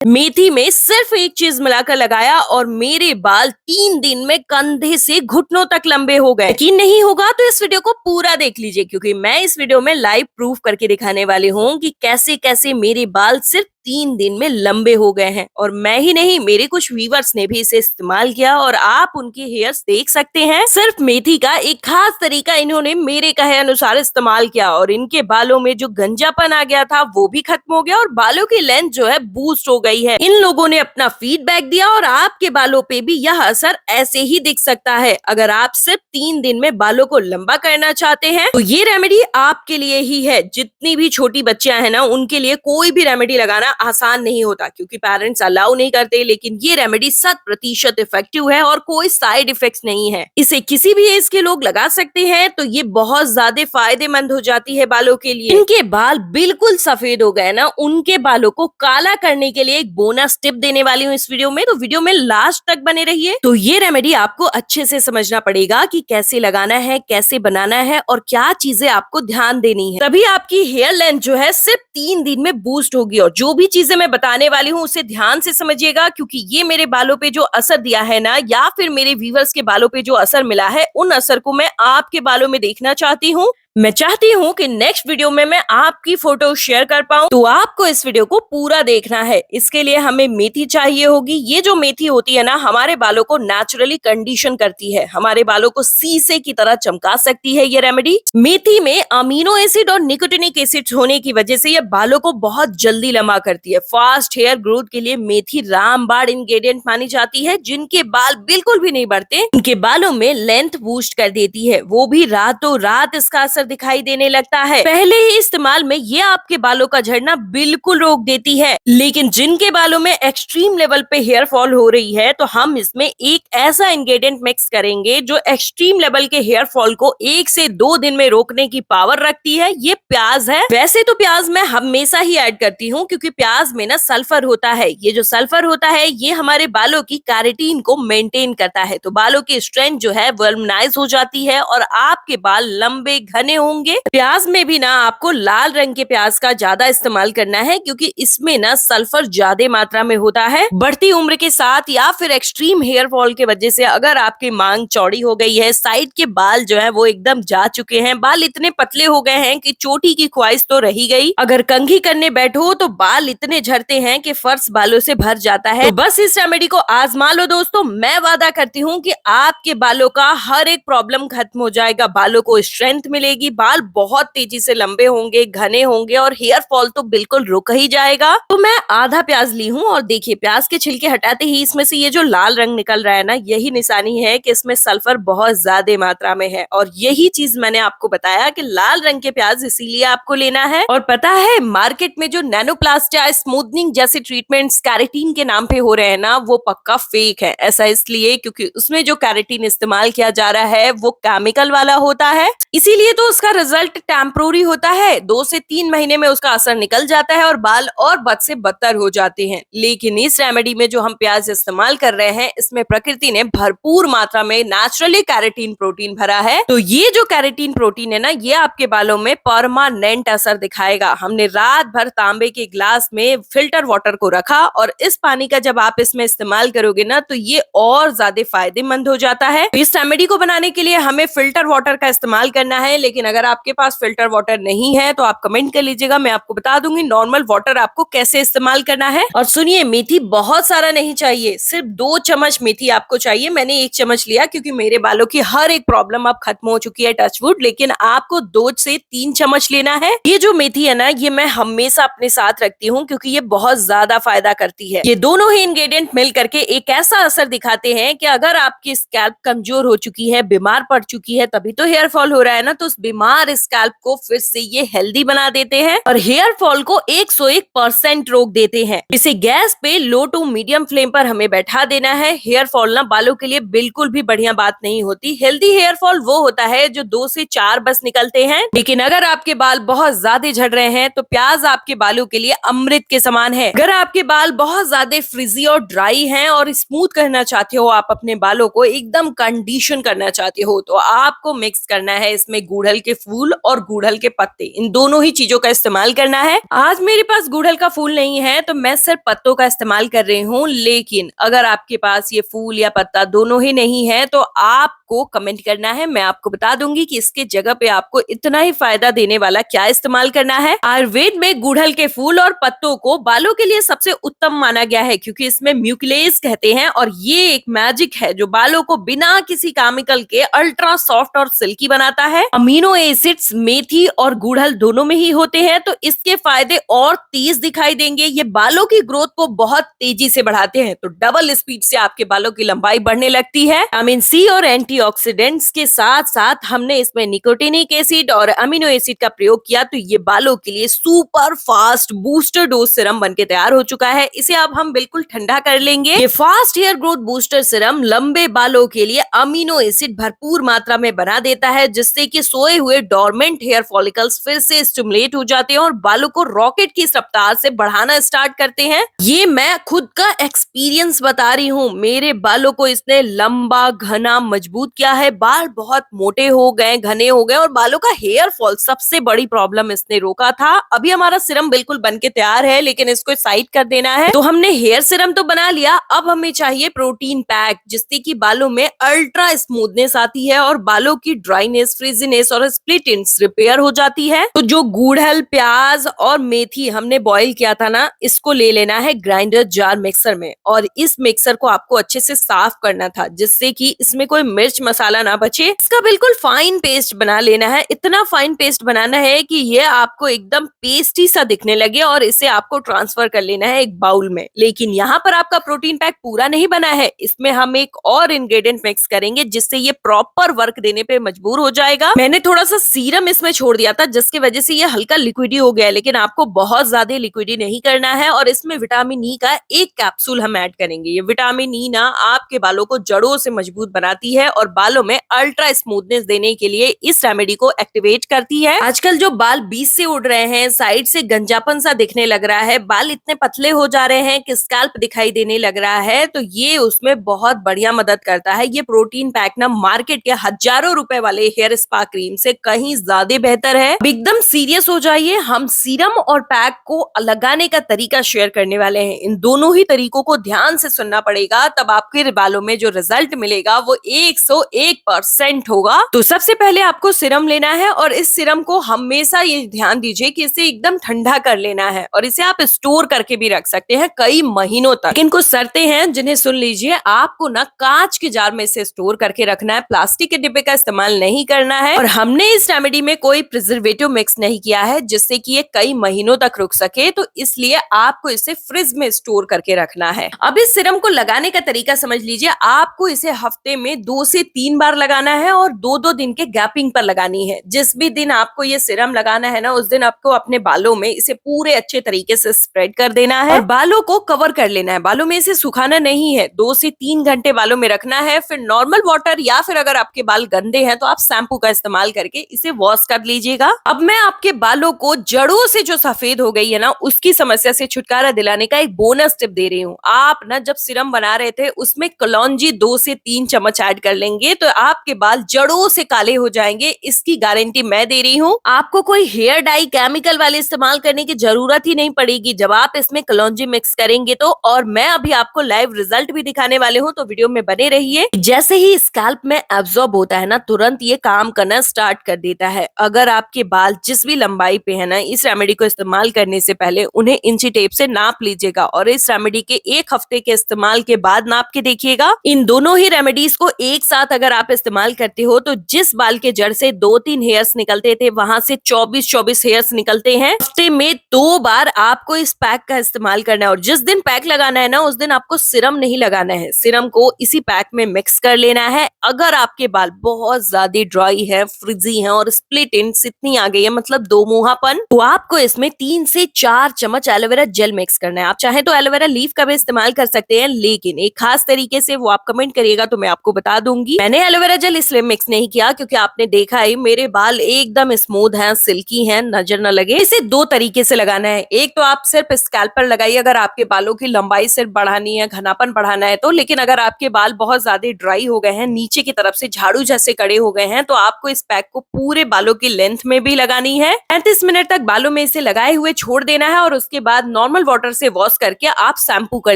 मेथी में सिर्फ एक चीज मिलाकर लगाया और मेरे बाल 3 दिन में कंधे से घुटनों तक लंबे हो गए। यकीन नहीं होगा तो इस वीडियो को पूरा देख लीजिए, क्योंकि मैं इस वीडियो में लाइव प्रूफ करके दिखाने वाली हूँ कि कैसे कैसे मेरे बाल सिर्फ 3 दिन में लंबे हो गए हैं। और मैं ही नहीं, मेरे कुछ व्यूवर्स ने भी इसे इस्तेमाल किया और आप उनके हेयर्स देख सकते हैं। सिर्फ मेथी का एक खास तरीका इन्होंने मेरे कहे अनुसार इस्तेमाल किया और इनके बालों में जो गंजापन आ गया था वो भी खत्म हो गया और बालों की लेंथ जो है बूस्ट हो गई है। इन लोगों ने अपना फीडबैक दिया और आपके बालों पे भी यह असर ऐसे ही दिख सकता है। अगर आप सिर्फ 3 दिन में बालों को लंबा करना चाहते हैं तो ये रेमेडी आपके लिए ही है। जितनी भी छोटी बच्चियां हैं ना, उनके लिए कोई भी रेमेडी लगाना आसान नहीं होता, क्योंकि पेरेंट्स अलाउ नहीं करते। लेकिन ये रेमेडी 100% इफेक्टिव है और कोई साइड इफेक्ट्स नहीं है। इसे किसी भी एज के लोग लगा सकते हैं, तो ये बहुत ज्यादा फायदेमंद हो जाती है बालों के लिए। इनके बाल बिल्कुल सफेद हो गए ना, उनके बालों को काला करने के लिए एक बोनस टिप देने वाली हूँ इस वीडियो में, तो वीडियो में लास्ट तक बने रहिए। तो ये रेमेडी आपको अच्छे से समझना पड़ेगा कि कैसे लगाना है, कैसे बनाना है और क्या चीजें आपको ध्यान देनी है, तभी आपकी हेयर लेंथ जो है सिर्फ 3 दिन में बूस्ट होगी। और जो भी चीजें मैं बताने वाली हूँ उसे ध्यान से समझिएगा, क्योंकि ये मेरे बालों पे जो असर दिया है ना, या फिर मेरे व्यूवर्स के बालों पे जो असर मिला है, उन असर को मैं आपके बालों में देखना चाहती हूँ। मैं चाहती हूँ कि नेक्स्ट वीडियो में मैं आपकी फोटो शेयर कर पाऊँ, तो आपको इस वीडियो को पूरा देखना है। इसके लिए हमें मेथी चाहिए होगी। ये जो मेथी होती है ना, हमारे बालों को नेचुरली कंडीशन करती है, हमारे बालों को शीशे की तरह चमका सकती है ये रेमेडी। मेथी में अमीनो एसिड और निकोटिनिक एसिड होने की वजह से ये बालों को बहुत जल्दी लंबा करती है। फास्ट हेयर ग्रोथ के लिए मेथी रामबाण इंग्रेडिएंट मानी जाती है। जिनके बाल बिल्कुल भी नहीं बढ़ते, उनके बालों में लेंथ बूस्ट कर देती है, वो भी रातों रात इसका असर दिखाई देने लगता है। पहले ही इस्तेमाल में ये आपके बालों का झड़ना बिल्कुल रोक देती है। लेकिन जिनके बालों में एक्सट्रीम लेवल पे हेयर फॉल हो रही है, तो हम इसमें एक ऐसा इंग्रेडिएंट मिक्स करेंगे जो एक्सट्रीम लेवल के हेयर फॉल को 1 से 2 दिन में रोकने की पावर रखती है। ये प्याज है। वैसे तो प्याज मैं हमेशा ही ऐड करती हूँ, क्योंकि प्याज में ना सल्फर होता है। ये जो सल्फर होता है ये हमारे बालों की कैरेटीन को मेंटेन करता है, तो बालों की स्ट्रेंथ जो है वॉल्यूमाइज हो जाती है और आपके बाल लंबे घने होंगे। प्याज में भी ना आपको लाल रंग के प्याज का ज्यादा इस्तेमाल करना है, क्योंकि इसमें ना सल्फर ज्यादा मात्रा में होता है। बढ़ती उम्र के साथ या फिर एक्सट्रीम हेयर फॉल की वजह से अगर आपकी मांग चौड़ी हो गई है, साइड के बाल जो है वो एकदम जा चुके हैं, बाल इतने पतले हो गए हैं कि चोटी की ख्वाहिश तो रही गई, अगर कंघी करने बैठो तो बाल इतने झड़ते हैं कि फर्श बालों से भर जाता है, तो बस इस रेमेडी को आजमा लो दोस्तों। मैं वादा करती हूँ कि आपके बालों का हर एक प्रॉब्लम खत्म हो जाएगा, बालों को स्ट्रेंथ मिलेगी, बाल बहुत तेजी से लंबे होंगे, घने होंगे और हेयर फॉल तो बिल्कुल रुक ही जाएगा। तो मैं आधा प्याज ली हूँ और देखिए प्याज के छिलके हटाते ही इसमें से ये जो लाल रंग निकल रहा है ना, यही निशानी है कि इसमें सल्फर बहुत ज्यादा मात्रा में है। और यही चीज मैंने आपको बताया कि लाल रंग के प्याज इसीलिए आपको लेना है। और पता है, मार्केट में जो नैनोप्लास्ट या स्मूथनिंग जैसे ट्रीटमेंट्स कैरेटीन के नाम पे हो रहे हैं ना, वो पक्का फेक है। ऐसा इसलिए क्योंकि उसमें जो कैरेटीन इस्तेमाल किया जा रहा है वो केमिकल वाला होता है, इसीलिए तो उसका रिजल्ट टेम्पोररी होता है। 2 से 3 महीने में उसका असर निकल जाता है और बाल और बद से बदतर हो जाते हैं। लेकिन इस रेमेडी में जो हम प्याज इस्तेमाल कर रहे हैं, इसमें प्रकृति ने भरपूर मात्रा में नेचुरली कैरेटीन प्रोटीन भरा है। तो ये जो कैरेटीन प्रोटीन है ना, ये आपके बालों में परमानेंट असर दिखाएगा। हमने रात भर तांबे के ग्लास में फिल्टर वाटर को रखा और इस पानी का जब आप इसमें इस्तेमाल करोगे ना, तो ये और ज्यादा फायदेमंद हो जाता है। इस रेमेडी को बनाने के लिए हमें फिल्टर वाटर का इस्तेमाल करना है, लेकिन अगर आपके पास फिल्टर वाटर नहीं है तो आप कमेंट कर लीजिएगा, मैं आपको बता दूंगी नॉर्मल वाटर आपको कैसे इस्तेमाल करना है। और सुनिए, मेथी बहुत सारा नहीं चाहिए, सिर्फ 2 चम्मच मेथी आपको चाहिए। मैंने 1 चम्मच लिया क्योंकि मेरे बालों की हर एक प्रॉब्लम अब खत्म हो चुकी है, टचवुड। लेकिन आपको 2 से 3 चम्मच लेना है। ये जो मेथी है ना, ये मैं हमेशा अपने साथ रखती हूँ क्योंकि ये बहुत ज्यादा फायदा करती है। ये दोनों ही इंग्रेडिएंट मिल करके एक ऐसा असर दिखाते हैं कि अगर आपकी स्कैल्प कमजोर हो चुकी है, बीमार पड़ चुकी है, तभी तो हेयर फॉल हो रहा है ना, तो उस बीमार स्कैल्प को फिर से ये हेल्दी बना देते हैं और हेयर फॉल को 101% रोक देते हैं। इसे गैस पे लो टू मीडियम फ्लेम पर हमें बैठा देना है। हेयर फॉल ना बालों के लिए बिल्कुल भी बढ़िया बात नहीं होती। हेल्दी हेयर फॉल वो होता है जो 2 से 4 बस निकलते हैं। लेकिन अगर आपके बाल बहुत ज्यादा झड़ रहे हैं तो प्याज आपके बालों के लिए अमृत के समान है। अगर आपके बाल बहुत ज्यादा फ्रिजी और ड्राई हैं और स्मूथ करना चाहते हो, आप अपने बालों को एकदम कंडीशन करना चाहते हो, तो आपको मिक्स करना है इसमें गुड़हल गुड़हल के फूल और गुड़हल के पत्ते, इन दोनों ही चीजों का इस्तेमाल करना है। आज मेरे पास गुड़हल का फूल नहीं है तो मैं सिर्फ पत्तों का इस्तेमाल कर रही हूँ, लेकिन अगर आपके पास ये फूल या पत्ता दोनों ही नहीं है तो आपको कमेंट करना है, मैं आपको बता दूंगी कि इसके जगह पे आपको इतना ही फायदा देने वाला क्या इस्तेमाल करना है। आयुर्वेद में गुड़हल के फूल और पत्तों को बालों के लिए सबसे उत्तम माना गया है, क्योंकि इसमें म्यूकिलेज कहते हैं और ये एक मैजिक है जो बालों को बिना किसी केमिकल के अल्ट्रा सॉफ्ट और सिल्की बनाता है। अमीनो एसिड्स मेथी और गुड़हल दोनों में ही होते हैं, तो इसके फायदे और तेज दिखाई देंगे। ये बालों की ग्रोथ को बहुत तेजी से बढ़ाते हैं, तो डबल स्पीड से आपके बालों की लंबाई बढ़ने लगती है। विटामिन सी और एंटीऑक्सीडेंट्स के साथ साथ हमने इसमें निकोटिनिक एसिड और अमीनो एसिड का प्रयोग किया, तो ये बालों के लिए super fast booster dose Siram बनके तैयार हो चुका है। इसे अब हम बिल्कुल ठंडा कर लेंगे। ये fast hair growth booster serum लंबे बालों के लिए अमीनो एसिड भरपूर मात्रा में बना देता है, जिससे कि सोए हुए डोरमेंट हेयर फॉलिकल्स फिर से स्टिमुलेट हो जाते हैं और बालों को रॉकेट की रफ्तार से बढ़ाना स्टार्ट करते हैं। ये मैं खुद का एक्सपीरियंस बता रही हूँ, मेरे बालों को इसने लंबा घना मजबूत किया है। बाल बहुत मोटे हो गए, घने हो गए और बालों का हेयर फॉल सबसे बड़ी प्रॉब्लम इसने रोका था। अभी हमारा सिरम बिल्कुल बनके तैयार है, लेकिन इसको साइड कर देना है। तो हमने हेयर सिरम तो बना लिया, अब हमें चाहिए प्रोटीन पैक, जिससे कि बालों में अल्ट्रा स्मूथनेस आती है और बालों की ड्राइनेस, फ्रिजीनेस और स्प्लिट एंड्स रिपेयर हो जाती है। तो जो गुड़हल, प्याज और मेथी हमने बॉईल किया था ना, इसको ले लेना है ग्राइंडर जार मिक्सर में और इस मिक्सर को आपको अच्छे से साफ करना था, जिससे कि इसमें कोई मिर्च मसाला ना बचे। इसका बिल्कुल फाइन पेस्ट बना लेना है। इतना फाइन पेस्ट बनाना है कि ये आपको एकदम पेस्टी सा दिखने लगे और इसे आपको ट्रांसफर कर लेना है एक बाउल में। लेकिन यहाँ पर आपका प्रोटीन पैक पूरा नहीं बना है, इसमें हम एक और इंग्रेडिएंट मिक्स करेंगे जिससे ये प्रॉपर वर्क देने पे मजबूर हो जाएगा। मैंने थोड़ा सा सीरम इसमें छोड़ दिया था, जिसकी वजह से ये हल्का लिक्विडी हो गया है, लेकिन आपको बहुत ज्यादा लिक्विडी नहीं करना है। और इसमें विटामिन ई का एक कैप्सूल हम ऐड करेंगे। ये विटामिन ई ना आपके बालों को जड़ों से मजबूत बनाती है और बालों में अल्ट्रा स्मूथनेस देने के लिए इस रेमेडी को एक्टिवेट करती है। आजकल जो बाल बीच से उड़ रहे हैं, साइड से गंजापन सा दिखने लग रहा है, बाल इतने पतले हो जा रहे हैं कि स्कैल्प दिखाई देने लग रहा है, तो ये उसमें बहुत बढ़िया मदद करता है। ये प्रोटीन पैक ना मार्केट के हजारों रुपए वाले हेयर स्पा क्रीम से कहीं ज्यादा बेहतर है। एकदम सीरियस हो जाइए, हम सीरम और पैक को लगाने का तरीका शेयर करने वाले हैं। इन दोनों ही तरीकों को ध्यान से सुनना पड़ेगा, तब आपके बालों में जो रिजल्ट मिलेगा वो 101% होगा। तो सबसे पहले आपको सिरम लेना है और इस सिरम को हमेशा ये ध्यान दीजिए कि इसे एकदम ठंडा कर लेना है और इसे आप स्टोर करके भी रख सकते हैं कई महीनों तक। लेकिन कुछ शर्तें हैं जिन्हें सुन लीजिए। आपको ना कांच के जार में इसे स्टोर करके रखना है, प्लास्टिक के डिब्बे का इस्तेमाल नहीं करना है। और हमने इस रेमेडी में कोई प्रिजर्वेटिव मिक्स नहीं किया है, जिससे कि ये कई महीनों तक रुक सके, तो इसलिए आपको इसे फ्रिज में स्टोर करके रखना है। अब इस सिरम को लगाने का तरीका समझ लीजिए। आपको इसे हफ्ते में 2 से 3 बार लगाना है और 2-2 दिन के गैपिंग पर लगानी है। जिस भी दिन आपको ये सिरम लगाना है ना, उस दिन आपको अपने बालों में इसे पूरे अच्छे तरीके से स्प्रेड कर देना है और बालों को कवर कर लेना है। बालों में इसे सुखाना नहीं है, 2 से 3 घंटे बालों में रखना है। फिर नॉर्मल वाटर या फिर अगर आपके बाल गंदे हैं तो आप शैम्पू का इस्तेमाल करके इसे वॉश कर लीजिएगा। अब मैं आपके बालों को जड़ों से जो सफेद हो गई है ना, उसकी समस्या से छुटकारा दिलाने का एक बोनस टिप दे रही हूँ। आप ना जब सिरम बना रहे थे उसमें कलौंजी 2 से 3 चम्मच ऐड कर लेंगे तो आपके बाल जड़ों से काले हो जाएंगे। इसकी गारंटी मैं दे रही हूँ। आपको कोई हेयर डाई केमिकल वाले इस्तेमाल करने की जरूरत ही नहीं पड़ेगी जब आप इसमें कलौंजी मिक्स करेंगे तो। और मैं अभी आपको लाइव रिजल्ट भी दिखाने वाले हूँ, तो वीडियो में बने रहिए। जैसे ही स्कैल्प में एब्जॉर्ब होता है ना, तुरंत ये काम करना स्टार्ट कर देता है। अगर आपके बाल जिस भी लंबाई पे है ना, इस रेमेडी को इस्तेमाल करने से पहले उन्हें इंची टेप से नाप लीजिएगा और इस रेमेडी के 1 हफ्ते के इस्तेमाल के बाद नाप के देखिएगा। इन दोनों ही रेमेडीज को एक साथ अगर आप इस्तेमाल करते हो तो जिस बाल के जड़ से 2-3 हेयर्स निकलते थे, वहां से 24-24 हेयर्स निकलते हैं। हफ्ते में 2 बार आपको इस पैक का इस्तेमाल करना है और जिस दिन पैक लगाना है ना, उस दिन आपको सिरम नहीं लगाना है। सिरम को इसी पैक में मिक्स कर लेना है। अगर आपके बाल बहुत ज्यादा ड्राई है, फ्रिजी है और स्प्लिट एंड्स इतनी आ गई है, मतलब दो मुहापन, तो आपको इसमें 3 से 4 चम्मच एलोवेरा जेल मिक्स करना है। आप चाहे तो एलोवेरा लीफ का भी इस्तेमाल कर सकते हैं, लेकिन एक खास तरीके से वो आप कमेंट करिएगा तो मैं आपको बता दूंगी। होगी। मैंने एलोवेरा जेल इसलिए मिक्स नहीं किया क्योंकि आपने देखा है मेरे बाल एकदम स्मूथ हैं, सिल्की हैं, नजर न लगे। इसे दो तरीके से लगाना है। एक तो आप सिर्फ स्कैल्प पर लगाइए अगर आपके बालों की लंबाई सिर्फ बढ़ानी है, घनापन बढ़ाना है तो। लेकिन अगर आपके बाल बहुत ज्यादा ड्राई हो गए हैं, नीचे की तरफ से झाड़ू जैसे कड़े हो गए हैं, तो आपको इस पैक को पूरे बालों की लेंथ में भी लगानी है। 35 मिनट तक बालों में इसे लगाए हुए छोड़ देना है और उसके बाद नॉर्मल वाटर से वॉश करके आप शैम्पू कर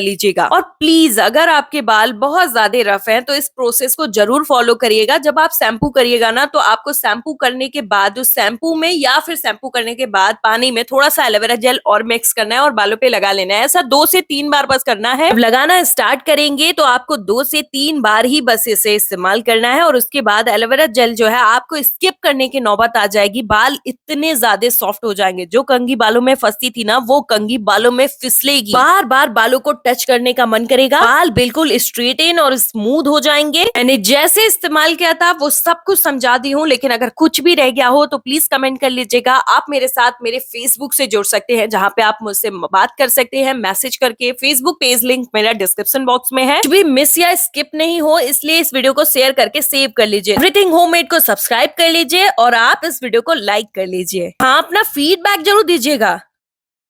लीजिएगा। और प्लीज अगर आपके बाल बहुत ज्यादा रफ हैं तो इस प्रोसेस को जरूर फॉलो करिएगा। जब आप शैम्पू करिएगा ना तो आपको शैम्पू करने के बाद उस शैम्पू में या फिर शैम्पू करने के बाद पानी में थोड़ा सा एलोवेरा जेल और मिक्स करना है और बालों पे लगा लेना है। ऐसा 2 से 3 बार बस करना है। जब लगाना स्टार्ट करेंगे तो आपको 2 से 3 बार ही बस इसे इस्तेमाल करना है और उसके बाद एलोवेरा जेल जो है आपको स्किप करने की नौबत आ जाएगी। बाल इतने ज्यादा सॉफ्ट हो जाएंगे, जो कंघी बालों में फंसती थी ना वो कंघी बालों में फिसलेगी। बार बार बालों को टच करने का मन करेगा। बाल बिल्कुल स्ट्रेटन और स्मूथ हो जाएंगे। मैंने जैसे इस्तेमाल किया था वो सब कुछ समझा दी हूँ, लेकिन अगर कुछ भी रह गया हो तो प्लीज कमेंट कर लीजिएगा। आप मेरे साथ मेरे फेसबुक से जुड़ सकते हैं, जहाँ पे आप मुझसे बात कर सकते हैं मैसेज करके। फेसबुक पेज लिंक मेरा डिस्क्रिप्शन बॉक्स में है। कुछ भी मिस या स्किप नहीं हो इसलिए इस वीडियो को शेयर करके सेव कर लीजिए। एवरीथिंग होममेड को सब्सक्राइब कर लीजिए और आप इस वीडियो को लाइक कर लीजिए। हाँ, अपना फीडबैक जरूर दीजिएगा।